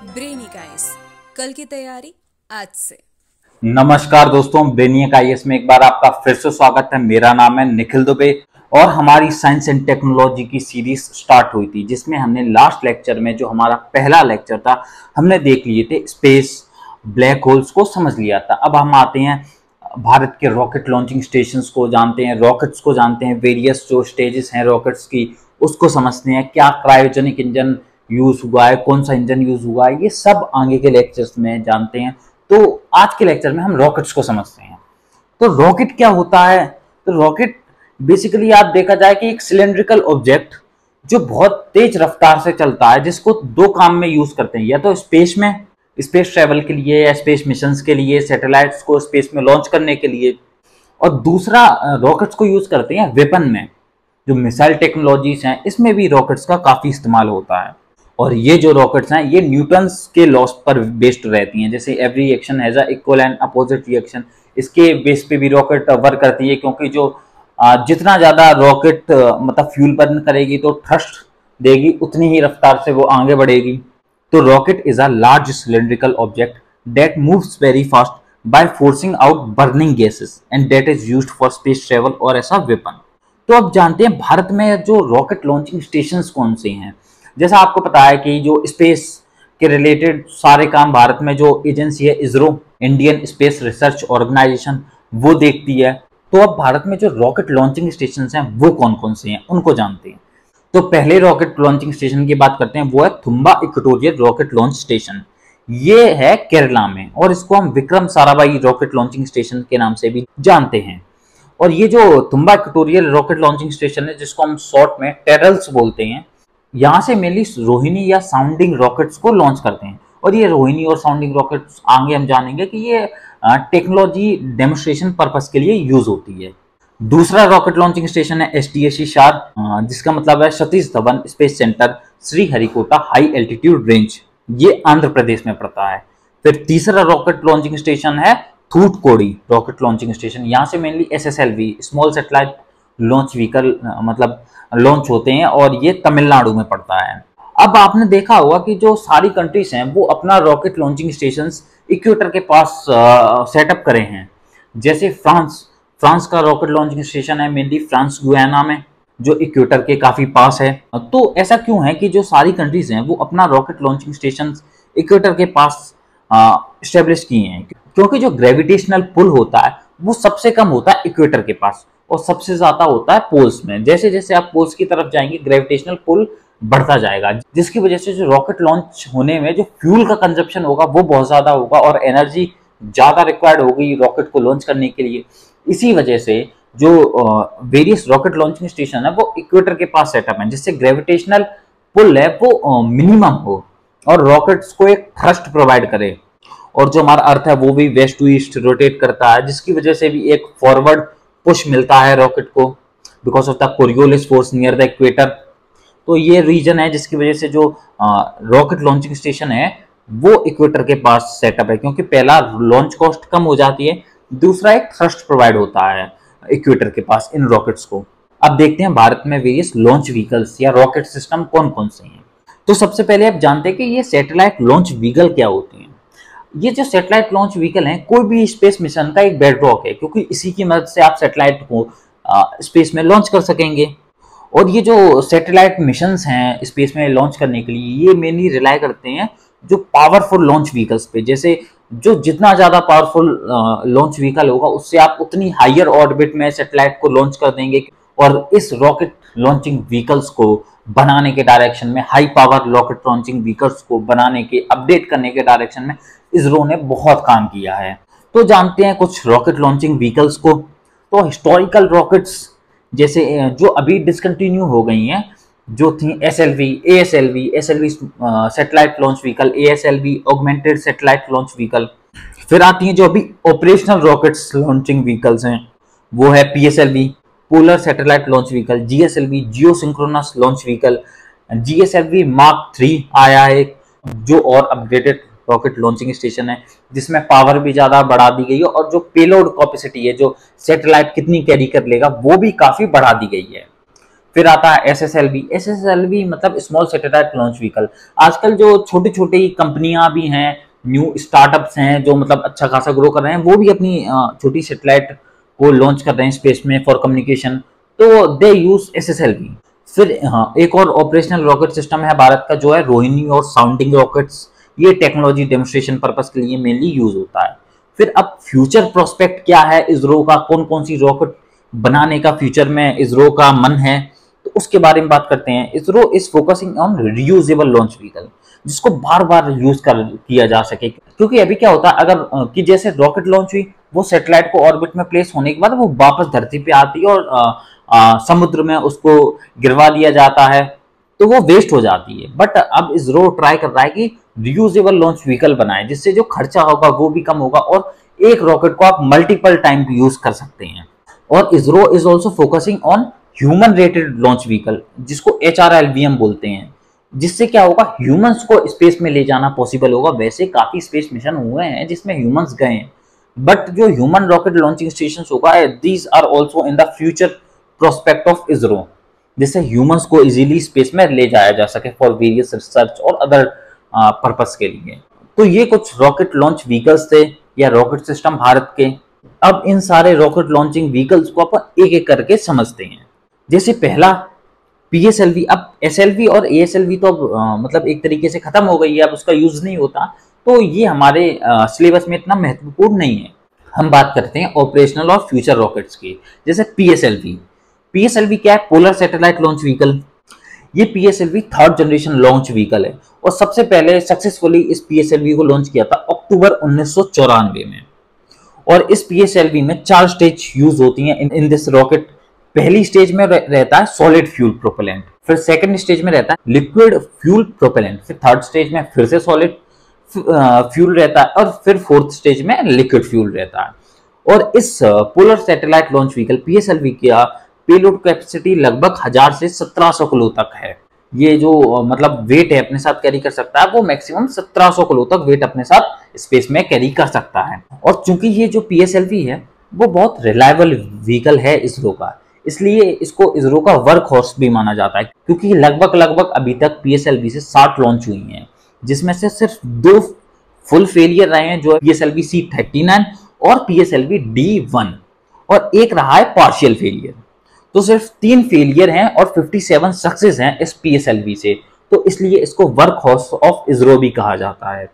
ब्रेनिक IAS, कल की तैयारी आज से। नमस्कार दोस्तों, ब्रेनिक आईएएस में एक बार आपका फिर से स्वागत है। मेरा नाम है निखिल दुबे और हमारी साइंस एंड टेक्नोलॉजी की सीरीज स्टार्ट हुई थी, जिसमें हमने लास्ट लेक्चर में जो हमारा पहला लेक्चर था हमने देख लिए थे स्पेस, ब्लैक होल्स को समझ लिया था। अब हम आते हैं भारत के रॉकेट लॉन्चिंग स्टेशंस को जानते हैं, रॉकेट्स को जानते हैं, वेरियस जो स्टेजेस हैं रॉकेट्स की उसको समझते हैं, क्या क्रायोजेनिक इंजन यूज हुआ है, कौन सा इंजन यूज हुआ है, ये सब आगे के लेक्चर्स में जानते हैं। तो आज के लेक्चर में हम रॉकेट्स को समझते हैं। तो रॉकेट क्या होता है? तो रॉकेट बेसिकली आप देखा जाए कि एक सिलेंड्रिकल ऑब्जेक्ट जो बहुत तेज रफ्तार से चलता है, जिसको दो काम में यूज करते हैं, या तो स्पेस में स्पेस ट्रेवल के लिए या स्पेस मिशंस के लिए, सैटेलाइट्स को स्पेस में लॉन्च करने के लिए, और दूसरा रॉकेट्स को यूज करते हैं वेपन में। जो मिसाइल टेक्नोलॉजीज हैं इसमें भी रॉकेट्स का काफी इस्तेमाल होता है। और ये जो रॉकेट्स हैं ये न्यूटन्स के लॉस पर बेस्ड रहती हैं, जैसे every reaction has a equal and opposite reaction. इसके बेस पे भी रॉकेट वर्क करती है, क्योंकि जो जितना ज्यादा रॉकेट मतलब फ्यूल बर्न करेगी तो थ्रस्ट देगी, उतनी ही रफ्तार से वो आगे बढ़ेगी। तो rocket is a large cylindrical object that moves very fast by forcing out burning gases and that is used for space travel और एज अ वेपन। तो अब जानते हैं भारत में जो रॉकेट लॉन्चिंग स्टेशंस कौन से हैं। जैसा आपको पता है कि जो स्पेस के रिलेटेड सारे काम भारत में जो एजेंसी है ISRO, Indian space research organisation, वो देखती है। तो अब भारत में जो रॉकेट लॉन्चिंग स्टेशन हैं वो कौन कौन से हैं उनको जानते हैं। तो पहले रॉकेट लॉन्चिंग स्टेशन की बात करते हैं, वो है तुम्बा इक्वेटोरियल रॉकेट लॉन्च स्टेशन। ये है केरला में, और इसको हम Vikram Sarabhai rocket launching station के नाम से भी जानते हैं। और ये जो तुम्बा इक्वेटोरियल रॉकेट लॉन्चिंग स्टेशन है, जिसको हम शॉर्ट में टेरल्स बोलते हैं, यहाँ से मेनली रोहिणी या साउंडिंग रॉकेट्स को लॉन्च करते हैं। और ये रोहिणी और साउंडिंग रॉकेट्स आगे हम जानेंगे कि ये टेक्नोलॉजी डेमोन्स्ट्रेशन पर्पस के लिए यूज होती है। दूसरा रॉकेट लॉन्चिंग स्टेशन है STSC शार, जिसका मतलब है Satish Dhawan space centre, Sriharikota high altitude range. ये आंध्र प्रदेश में पड़ता है। फिर तीसरा रॉकेट लॉन्चिंग स्टेशन है थूथकोडी रॉकेट लॉन्चिंग स्टेशन। यहाँ से mainly SSLV small satellite launch vehicle मतलब लॉन्च होते हैं, और ये तमिलनाडु में पड़ता है। अब आपने देखा होगा कि जो सारी कंट्रीज हैं वो अपना रॉकेट लॉन्चिंग स्टेशंस इक्वेटर के पास सेटअप करे हैं। जैसे फ्रांस का रॉकेट लॉन्चिंग स्टेशन है मेनली फ्रांस गुयाना में, जो इक्वेटर के काफी पास है। तो ऐसा क्यों है कि जो सारी कंट्रीज हैं वो अपना रॉकेट लॉन्चिंग स्टेशन इक्वेटर के पास स्टेब्लिश किए हैं? क्योंकि जो ग्रेविटेशनल पुल होता है वो सबसे कम होता है इक्वेटर के पास, और सबसे ज्यादा होता है पोल्स में। जैसे जैसे आप पोल्स की तरफ जाएंगे ग्रेविटेशनल पुल बढ़ता जाएगा, जिसकी वजह से जो रॉकेट लॉन्च होने में जो फ्यूल का कंजप्शन होगा वो बहुत ज्यादा होगा, और एनर्जी ज्यादा रिक्वायर्ड होगी रॉकेट को लॉन्च करने के लिए। इसी वजह से जो वेरियस रॉकेट लॉन्चिंग स्टेशन है वो इक्वेटर के पास सेटअप है, जिससे ग्रेविटेशनल पुल है वो मिनिमम हो और रॉकेट्स को एक थ्रस्ट प्रोवाइड करे। और जो हमारा अर्थ है वो भी वेस्ट टू ईस्ट रोटेट करता है, जिसकी वजह से भी एक फॉरवर्ड पुश मिलता है रॉकेट को because of the Coriolis force near the equator. तो ये रीजन है जिसकी वजह से जो रॉकेट लॉन्चिंग स्टेशन है वो इक्वेटर के पास सेटअप है, क्योंकि पहला लॉन्च कॉस्ट कम हो जाती है, दूसरा एक थ्रस्ट प्रोवाइड होता है इक्वेटर के पास इन रॉकेट्स को। अब देखते हैं भारत में वेरियस लॉन्च व्हीकल्स या रॉकेट सिस्टम कौन कौन से हैं। तो सबसे पहले आप जानते हैं कि ये सैटेलाइट लॉन्च व्हीकल क्या होते हैं। ये जो सैटेलाइट लॉन्च व्हीकल हैं कोई भी स्पेस मिशन का एक बेडरॉक है, क्योंकि इसी की मदद से आप सैटेलाइट को स्पेस में लॉन्च कर सकेंगे। और ये जो सैटेलाइट मिशंस हैं स्पेस में लॉन्च करने के लिए, ये मेनली रिलाई करते हैं जो पावरफुल लॉन्च व्हीकल्स पे। जैसे जो जितना ज्यादा पावरफुल लॉन्च व्हीकल होगा उससे आप उतनी हायर ऑर्बिट में सैटेलाइट को लॉन्च कर देंगे, और इस रॉकेट लॉन्चिंग व्हीकल्स को बनाने के डायरेक्शन में, high power rocket launching vehicles को बनाने के, अपडेट करने के डायरेक्शन में इसरो ने बहुत काम किया है। तो जानते हैं कुछ रॉकेट लॉन्चिंग व्हीकल्स को। तो हिस्टोरिकल रॉकेट्स जैसे जो अभी डिसकंटिन्यू हो गई हैं, जो थी ASLV satellite launch vehicle, ASLV augmented satellite launch vehicle. फिर आती हैं जो अभी ऑपरेशनल रॉकेट्स लॉन्चिंग व्हीकल्स हैं, वो है PSLV polar satellite launch vehicle, GSLV geosynchronous launch vehicle, GSLV mark 3 आया है जो और अपग्रेडेड रॉकेट लॉन्चिंग स्टेशन है, जिसमें पावर भी ज्यादा बढ़ा दी गई है, और जो पेलोड कैपेसिटी है, जो सैटेलाइट कितनी कैरी कर लेगा, वो भी काफी बढ़ा दी गई है। फिर आता है SSLV। SSLV मतलब स्मॉल सैटेलाइट लॉन्च व्हीकल। आजकल जो छोटी छोटी कंपनियां भी हैं, न्यू स्टार्टअप्स हैं जो मतलब अच्छा खासा ग्रो कर रहे हैं, वो भी अपनी छोटी सैटेलाइट को लॉन्च कर रहे हैं स्पेस में फॉर कम्युनिकेशन, तो दे यूज SSLV। फिर हाँ, एक और ऑपरेशनल रॉकेट सिस्टम है भारत का जो है रोहिणी और साउंडिंग रॉकेट्स। ये टेक्नोलॉजी डेमोन्स्ट्रेशन पर्पस के लिए मेनली यूज होता है। फिर अब फ्यूचर प्रोस्पेक्ट क्या है इसरो का, कौन कौन सी रॉकेट बनाने का फ्यूचर में इसरो का मन है, तो उसके बारे में बात करते हैं। ISRO is focusing on reusable launch vehicle, जिसको बार बार यूज किया जा सके। क्योंकि अभी क्या होता है, अगर कि जैसे रॉकेट लॉन्च हुई, वो सैटेलाइट को ऑर्बिट में प्लेस होने के बाद वो वापस धरती पे आती है और समुद्र में उसको गिरवा लिया जाता है, तो वो वेस्ट हो जाती है। बट अब इसरो ट्राई कर रहा है कि रियूजेबल लॉन्च व्हीकल बनाए, जिससे जो खर्चा होगा वो भी कम होगा और एक रॉकेट को आप मल्टीपल टाइम यूज कर सकते हैं। और ISRO is also focusing on human rated launch vehicle, जिसको HRLVM बोलते हैं, जिससे क्या होगा, ह्यूमंस को स्पेस में ले जाना पॉसिबल होगा। वैसे काफी स्पेस मिशन हुए हैं जिसमें ह्यूमंस गए हैं, बट जो ह्यूमन रॉकेट लॉन्चिंग स्टेशन होगा, these are also in the future prospect of ISRO, जिससे ह्यूमंस को इजीली स्पेस में ले जाया जा सके फॉर वेरियस रिसर्च और अदर पर्पस के लिए। तो ये कुछ रॉकेट लॉन्च व्हीकल्स थे या रॉकेट सिस्टम भारत के। अब इन सारे रॉकेट लॉन्चिंग व्हीकल्स को अपन एक एक करके समझते हैं। जैसे पहला PSLV। अब SLV और ASLV तो अब मतलब एक तरीके से खत्म हो गई है, अब उसका यूज नहीं होता, तो ये हमारे सिलेबस में इतना महत्वपूर्ण नहीं है। हम बात करते हैं ऑपरेशनल और फ्यूचर रॉकेट्स की। जैसे PSLV क्या है? Polar satellite launch vehicle. ये PSLV third generation launch vehicle है और सबसे पहले सक्सेसफुली इस PSLV को लॉन्च किया था अक्टूबर 1994 में। और इस PSLV में 4 स्टेज यूज होती हैं इन दिस रॉकेट। पहली स्टेज में रहता है सॉलिड फ्यूल प्रोपेलेंट, फिर सेकंड स्टेज में रहता है लिक्विड फ्यूल प्रोपेलेंट, फिर थर्ड स्टेज में फिर से सॉलिड फ्यूल रहता है और फिर फोर्थ स्टेज में लिक्विड फ्यूल रहता है। और इस polar satellite launch vehicle PSLV का पेलोड कैपेसिटी लगभग 1000 से 1700 किलो तक है। ये जो मतलब वेट है अपने साथ कैरी कर सकता है, वो मैक्सिमम 1700 किलो तक वेट अपने साथ स्पेस में कैरी कर सकता है। और चूंकि ये जो PSLV है वो बहुत रिलायबल व्हीकल है इसरो का, इसलिए इसको इसरो का वर्क हॉर्स भी माना जाता है। क्योंकि लगभग अभी तक PSLV से 60 लॉन्च हुई हैं, जिसमें से सिर्फ 2 फुल फेलियर रहे हैं, जो PSLV C39 और PSLV D1, और एक रहा है पार्शियल फेलियर। तो सिर्फ 3 फेलियर हैं और 57 सक्सेस हैं इस PSLV से, तो इसलिए इसको वर्क हॉर्स ऑफ इसरो भी कहा जाता है।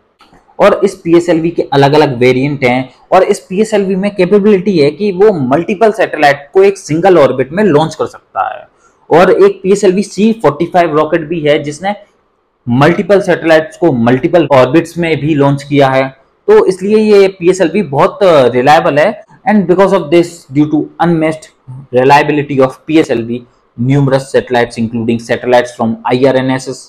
और इस PSLV के अलग अलग वेरिएंट हैं और इस PSLV में कैपेबिलिटी है कि वो मल्टीपल सैटेलाइट को एक सिंगल ऑर्बिट में लॉन्च कर सकता है। और एक PSLV C45 रॉकेट भी है जिसने मल्टीपल सैटेलाइट्स को मल्टीपल ऑर्बिट्स में भी लॉन्च किया है। तो इसलिए ये PSLV बहुत रिलायबल है। And because of this, due to unmatched reliability of PSLV, numerous satellites including satellites from IRNSS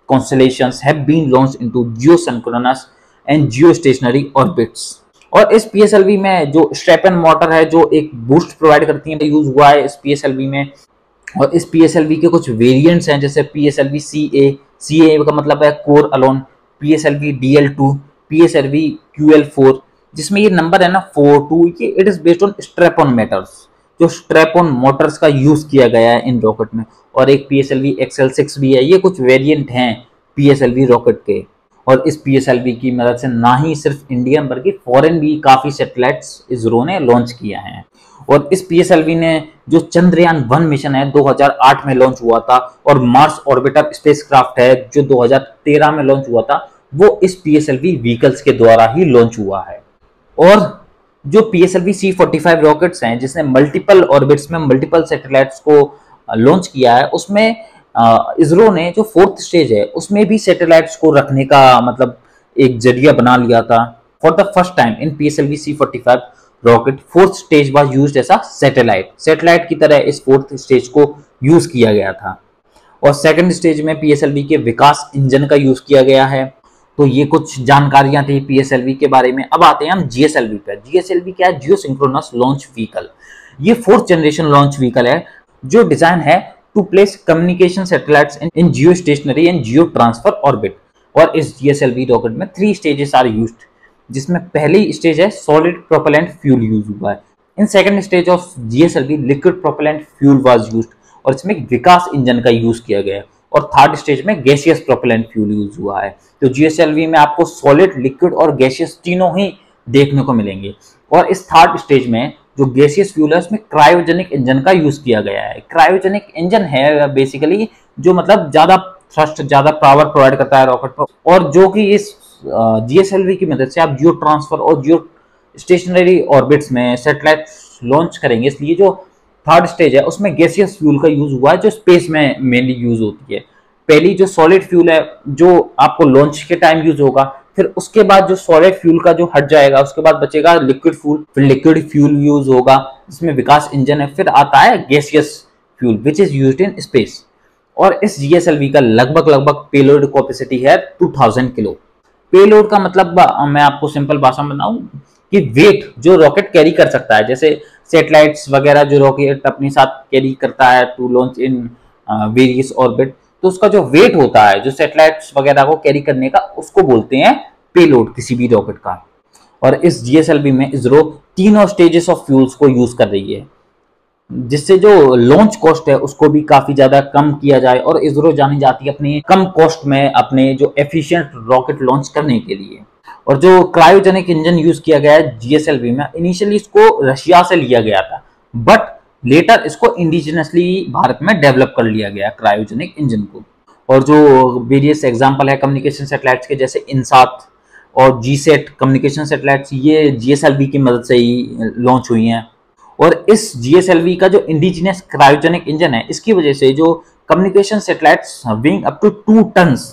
constellations have been launched into geosynchronous and geostationary orbits। और इस PSLV में जो स्ट्रैपन मोटर है जो एक बूस्ट प्रोवाइड करती है, यूज हुआ है इस PSLV में। और इस PSLV के कुछ वेरिएंट्स हैं, जैसे PSLV CA का मतलब है core alone, PSLV DL2, PSLV QL4, जिसमें ये नंबर है ना 42, ये it is based on strap-on matters, जो स्ट्रैप-ऑन मोटर्स का यूज किया गया है इन रॉकेट में। और एक PSLV XL6 भी है। ये कुछ वेरिएंट हैं PSLV रॉकेट के। और इस PSLV की मदद से ना ही सिर्फ इंडियन बल्कि फॉरेन भी काफी सैटेलाइट्स इसरो ने लॉन्च किया है। और इस PSLV ने जो चंद्रयान 1 मिशन है 2008 में लॉन्च हुआ था, और मार्स ऑर्बिटर स्पेसक्राफ्ट है जो 2013 में लॉन्च हुआ था, वो इस PSLV व्हीकल्स के द्वारा ही लॉन्च हुआ है। और जो PSLV C45 रॉकेट्स हैं जिसने मल्टीपल ऑर्बिट्स में मल्टीपल सैटेलाइट्स को लॉन्च किया है, उसमें इसरो ने जो 4th स्टेज है उसमें भी सैटेलाइट्स को रखने का मतलब एक जरिया बना लिया था। For the first time in PSLV C45 rocket 4th stage was used as a satellite की तरह इस 4th स्टेज को यूज किया गया था। और 2nd स्टेज में PSLV के विकास इंजन का यूज किया गया है। तो ये कुछ जानकारियां थी PSLV के बारे में। अब आते हैं हम GSLV पर। GSLV क्या है? Geosynchronous launch vehicle. ये 4th जनरेशन लॉन्च व्हीकल है जो डिजाइन है to place communication satellites in geostationary and geo transfer orbit. और इस GSLV रॉकेट में 3 स्टेजेस आर यूज्ड, जिसमें पहली स्टेज है सॉलिड प्रोपेलेंट फ्यूल यूज हुआ है। In second stage of GSLV liquid propellant fuel was used. और इसमें विकास इंजन का यूज किया गया है। और थर्ड स्टेज में गैसियस प्रोपेलेंट फ्यूल यूज हुआ है। तो जीएसएलवी में आपको सॉलिड, लिक्विड और गैसियस तीनों ही देखने को मिलेंगे। और इस थर्ड स्टेज में जो गैसियस फ्यूल है उसमें क्रायोजेनिक इंजन का यूज किया गया है। क्रायोजेनिक इंजन है बेसिकली जो मतलब ज्यादा थ्रस्ट, ज्यादा पावर प्रोवाइड करता है रॉकेट पर, और जो कि इस जीएसएलवी की मदद से आप जियो ट्रांसफर और जियो स्टेशनरी ऑर्बिट्स में सैटेलाइट लॉन्च करेंगे। इसलिए जो थर्ड स्टेज है उसमें गैसियस फ्यूल का यूज हुआ है जो स्पेस में मेनली यूज होती है। पहली जो सॉलिड फ्यूल है जो आपको लॉन्च के टाइम यूज होगा, फिर उसके बाद जो सॉलिड फ्यूल का जो हट जाएगा उसके बाद बचेगा लिक्विड फ्यूल, फिर लिक्विड फ्यूल यूज होगा जिसमें विकास इंजन है, फिर आता है gaseous fuel which is used in space. और इस जीएसएलवी का लगभग पेलोड कैपेसिटी है 2000 किलो। पेलोड का मतलब मैं आपको सिंपल भाषा में बताऊं कि वेट जो रॉकेट कैरी कर सकता है, जैसे सैटेलाइट्स वगैरह जो रॉकेट अपने साथ कैरी करता है to launch in various orbit, तो उसका जो वेट होता है जो सैटेलाइट्स वगैरह को कैरी करने का, उसको बोलते हैं पेलोड किसी भी रॉकेट का। और इस जीएसएलवी में इसरो तीनों स्टेजेस ऑफ फ्यूल्स को यूज कर रही है, जिससे जो लॉन्च कॉस्ट है उसको भी काफी ज्यादा कम किया जाए। और इसरो जानी जाती है अपनी कम कॉस्ट में अपने जो एफिशिएंट रॉकेट लॉन्च करने के लिए। और जो क्रायोजेनिक इंजन यूज किया गया है जीएसएलवी में, इनिशियली इसको रशिया से लिया गया था, बट लेटर इसको इंडिजिनसली भारत में डेवलप कर लिया गया क्रायोजेनिक इंजन को। और जो वेरियस एग्जांपल है कम्युनिकेशन सैटेलाइट्स के, जैसे इनसाट और जीसैट कम्युनिकेशन सैटेलाइट्स, ये जीएसएलवी की मदद से ही लॉन्च हुई हैं। और इस जीएसएलवी का जो इंडिजिनस क्रायोजेनिक इंजन है, इसकी वजह से जो communication satellites weighing up to 2 tons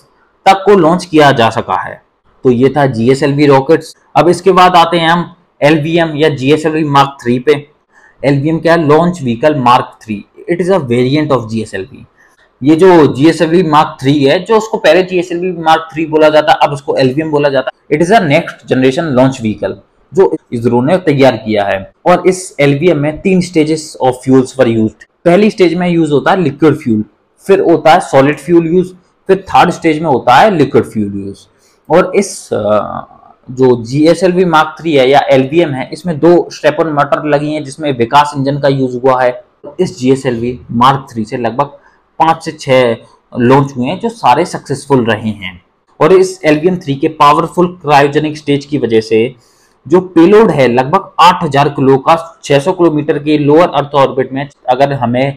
तक को लॉन्च किया जा सका है। तो ये था जीएसएलवी रॉकेट्स। अब इसके बाद आते हैं हम एलवीएम या जीएसएलवी मार्क 3 पे। एलवीएम क्या है? Launch vehicle mark 3। It is a variant of GSLV. ये जो जीएसएलवी मार्क 3 है, जो उसको पहले जीएसएलवी मार्क 3 बोला जाता, अब उसको एलवीएम बोला जाता। It is a next generation launch vehicle जो इसरो ने तैयार किया है। और इस एलवीएम में 3 stages of fuels were used. पहली स्टेज में यूज होता है लिक्विड फ्यूल, फिर होता है सॉलिड फ्यूल यूज, फिर थर्ड स्टेज में होता है लिक्विड फ्यूल यूज। और इस जो जीएसएलवी मार्क 3 है या एलवीएम है, इसमें 2 स्टेपर मोटर लगी हैं जिसमें विकास इंजन का यूज हुआ है। इस जीएसएलवी मार्क 3 से लगभग 5 से 6 लॉन्च हुए हैं जो सारे सक्सेसफुल रहे हैं। और इस एलवीएम 3 के पावरफुल क्रायोजेनिक स्टेज की वजह से जो पेलोड है लगभग 8000 किलो का, 600 किलोमीटर के लोअर अर्थ ऑर्बिट में अगर हमें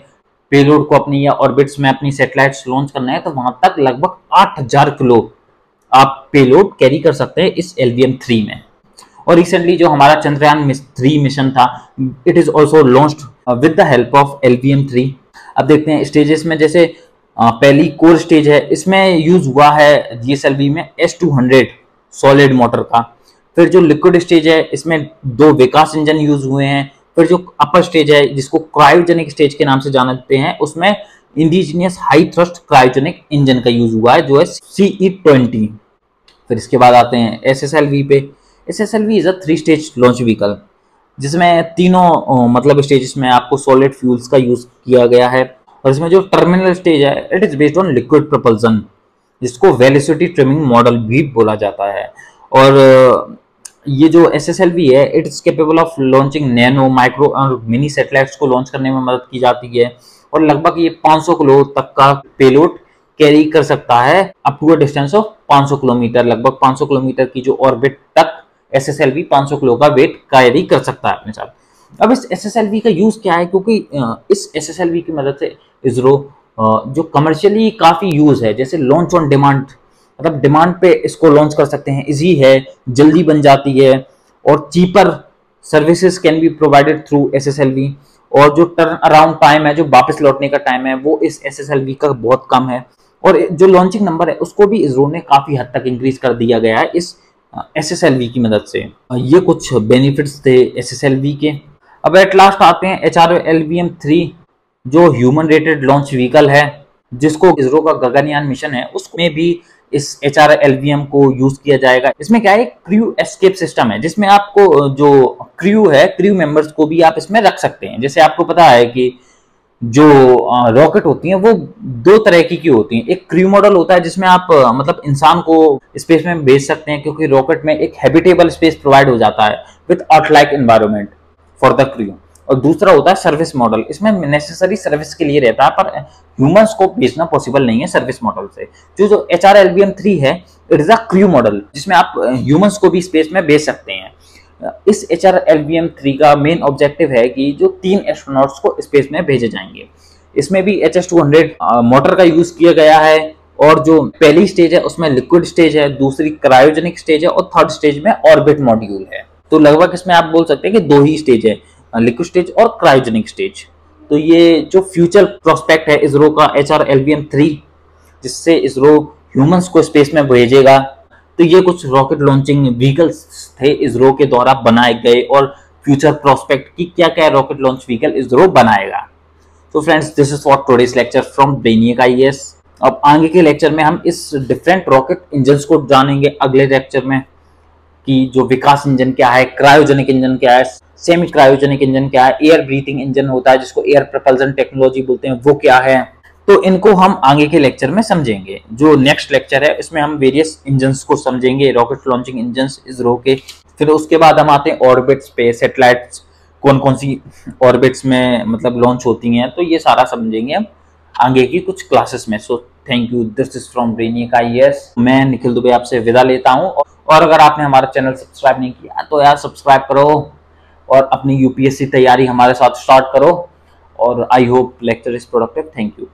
पेलोड को अपनी या ऑर्बिट्स में अपनी सैटेलाइट्स लॉन्च करना है, तो वहां तक लगभग 8000 किलो आप पेलोड कैरी कर सकते हैं इस एलवीएम 3 में। और रिसेंटली जो हमारा चंद्रयान 3 मिशन था, it is also launched with the help of LVM 3। अब देखते हैं स्टेजेस में, जैसे पहली कोर स्टेज है, इसमें यूज हुआ है जीएसएलवी में S200 सॉलिड मोटर का। फिर जो लिक्विड स्टेज है, इसमें 2 विकास इंजन यूज हुए हैं। फिर जो अपर स्टेज है जिसको क्रायोजेनिक स्टेज के नाम से जानते हैं, उसमें indigenous high thrust cryogenic engine का यूज हुआ है जो है CE-20। फिर इसके बाद आते हैं एसएसएलवी पे। SSLV is a 3 stage launch vehicle जिसमें तीनों मतलब स्टेजेस में आपको सॉलिड फ्यूल्स का यूज किया गया है। और इसमें जो टर्मिनल स्टेज है, it is based on liquid propulsion, जिसको वेलोसिटी ट्रिमिंग मॉडल भी बोला जाता है। और ये जो एसएसएलवी है, it is capable of launching nano, micro और मिनी सैटेलाइट्स को लॉन्च करने में मदद की जाती है। और लगभग ये 500 किलो तक का पेलोड कैरी कर सकता है up to a distance of 500 kilometer. लगभग 500 किलोमीटर की जो ऑर्बिट तक एसएसएलवी 500 किलो का वेट कैरी कर सकता है अपने साथ। अब इस एसएसएलवी का यूज क्या है? क्योंकि इस एसएसएलवी की मदद से इसरो जो कमर्शियली काफी यूज है, जैसे लॉन्च ऑन डिमांड, मतलब डिमांड पे इसको लॉन्च कर सकते हैं, इजी है, जल्दी बन जाती है, और cheaper services can be provided through SSLV. और जो टर्न अराउंड टाइम है, जो वापस लौटने का टाइम है, वो इस एसएसएलवी का बहुत कम है। और जो लॉन्चिंग नंबर है उसको भी इसरो ने काफी हद तक इंक्रीज कर दिया गया है इस एसएसएलवी की मदद से। ये कुछ बेनिफिट्स थे एसएसएलवी के। अब एट लास्ट आते हैं HRLVM 3, जो ह्यूमन रेटेड लॉन्च व्हीकल है, जिसको इसरो का गगनयान मिशन है उसमें भी इस HRLVM को यूज किया जाएगा। इसमें क्या है, क्रू एस्केप सिस्टम है, जिसमें आपको जो क्रू है, क्रू मेंबर्स को भी आप इसमें रख सकते हैं। जैसे आपको पता है कि जो रॉकेट होती हैं वो 2 तरह की होती हैं। एक क्रू मॉडल होता है जिसमें आप मतलब इंसान को स्पेस में भेज सकते हैं, क्योंकि रॉकेट में एक हैबिटेबल स्पेस प्रोवाइड हो जाता है with earth like environment for the crew. और दूसरा होता है सर्विस मॉडल। इसमें नेसेसरी सर्विस के लिए रहता है, पर ह्यूमंस को भेजना पॉसिबल नहीं है सर्विस मॉडल से। जो HRLVM-3 है, it is a crew model, जिसमें आप ह्यूमंस को भी स्पेस में भेज सकते हैं। इस HRLVM-3 का मेन ऑब्जेक्टिव है कि जो 3 एस्ट्रोनॉट्स को स्पेस में भेजे जाएंगे। इसमें भी HS-200 मोटर का यूज किया गया है, और जो पहली स्टेज है उसमें लिक्विड स्टेज है, दूसरी क्रायोजेनिक स्टेज है, और थर्ड स्टेज में ऑर्बिट मॉड्यूल है। तो लगभग इसमें आप बोल सकते हैं कि 2 ही स्टेज है, लिक्विड स्टेज और क्रायोजेनिक स्टेज। तो ये जो फ्यूचर प्रोस्पेक्ट है इसरो का HRLVM-3, जिससे इसरो ह्यूमंस को स्पेस में भेजेगा। तो ये कुछ रॉकेट लॉन्चिंग व्हीकल्स थे इसरो के द्वारा बनाए गए, और फ्यूचर प्रोस्पेक्ट की क्या क्या रॉकेट लॉन्च व्हीकल इसरो बनाएगा। तो friends, this is for today's lecture from Brainiac IAS। अब आगे के लेक्चर में हम इस डिफरेंट रॉकेट इंजन्स को जानेंगे अगले लेक्चर में, कि जो विकास इंजन क्या है, क्रायोजेनिक इंजन क्या है, सेमी क्रायोजेनिक इंजन क्या है, एयर ब्रीथिंग इंजन होता है जिसको एयर प्रपल्सन टेक्नोलॉजी बोलते हैं, वो क्या है। तो इनको हम आगे के लेक्चर में समझेंगे। जो नेक्स्ट लेक्चर है इसमें हम वेरियस इंजन्स को समझेंगे, रॉकेट लॉन्चिंग इंजन्स इसरो के। फिर उसके बाद हम आते हैं ऑर्बिट्स पे, सैटेलाइट्स कौन कौन सी ऑर्बिट्स में मतलब लॉन्च होती हैं, तो ये सारा समझेंगे हम आगे की कुछ क्लासेस में। So thank you, this is from Brainiac IAS। मैं निखिल दुबे आपसे विदा लेता हूँ, और अगर आपने हमारा चैनल सब्सक्राइब नहीं किया तो यार सब्सक्राइब करो, और अपनी UPSC तैयारी हमारे साथ स्टार्ट करो। और I hope lecture is productive. Thank you.